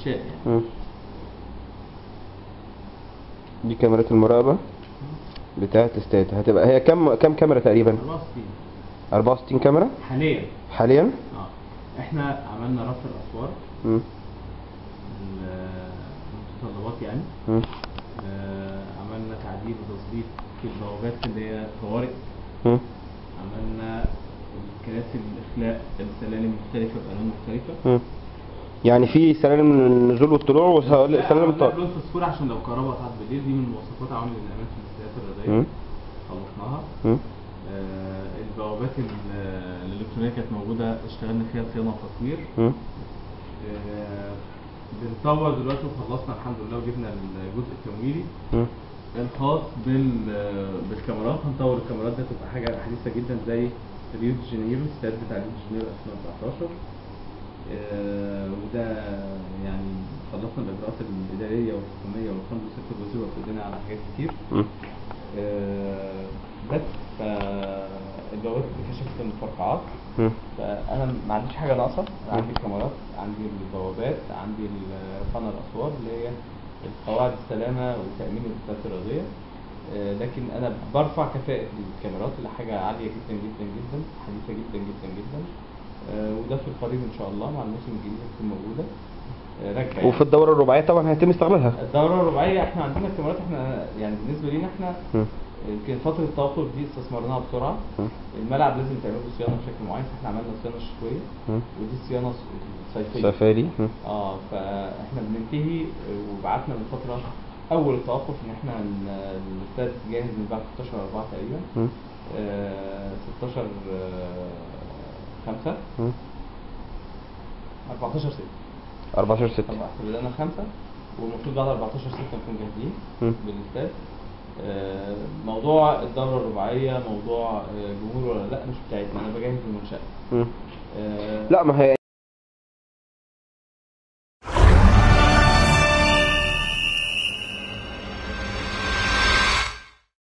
انشاء يعني. دي كاميرات المراقبة بتاعة استاد، هتبقى هي كم كاميرا تقريبا؟ 64. 64 كاميرا حاليا. احنا عملنا رفع الاسوار، المتطلبات يعني. عملنا تعديل وتظبيط في البوابات اللي هي طوارئ. عملنا كراسي الاخلاء بسلالم مختلفه بالوان مختلفه. يعني في سلالم النزول والطلوع وسلالم لون فسفور عشان لو الكهرباء قطعت بالليل، دي من مواصفات عوامل الامان في الاستادات الرياضيه. خلصناها. البوابات الالكترونيه كانت موجوده، اشتغلنا فيها صيانه وتطوير. بنطور دلوقتي وخلصنا الحمد لله وجبنا الجزء التمويلي الخاص بالكاميرات. هنطور الكاميرات دي تبقى حاجه حديثه جدا زي ريو دي جانيرو، الاستاد بتاع ريو دي جانيرو 2014. وده يعني خلصنا الاجراءات الاداريه والحكوميه والحمد لله سياده الوزير وفق لنا على حاجات كتير. بس البوابات اكتشفت المفرقعات، فانا ما عنديش حاجه ناقصه. انا عندي الكاميرات، عندي البوابات، عندي رفعنا الاسوار اللي هي قواعد السلامه وتامين الاستادات الرياضيه. لكن انا برفع كفاءه الكاميرات لحاجه عاليه جدا جدا جدا، حديثه جدا جدا جدا. وده في القريب ان شاء الله مع الموسم الجديد تكون موجوده راكبه. وفي الدوره الرباعيه طبعا هيتم استغلالها. الدوره الرباعيه احنا عندنا الكاميرات، احنا يعني بالنسبه لينا احنا يمكن فتره التوقف دي استثمرناها بسرعه. الملعب لازم تعمل له صيانه بشكل معين، فاحنا عملنا صيانه شتويه ودي الصيانه الصيفيه. فاحنا بننتهي وبعتنا من فتره اول التوقف ان احنا الاستاد جاهز من بعد 16/4 تقريبا. 16/5 14/6 بدأنا 5 والمفروض بعد 14/6 نكون جاهزين بالاستاد. موضوع الدورة الرباعية موضوع جمهور ولا لا مش بتاعتنا، انا بجهز المنشأة. لا ما هي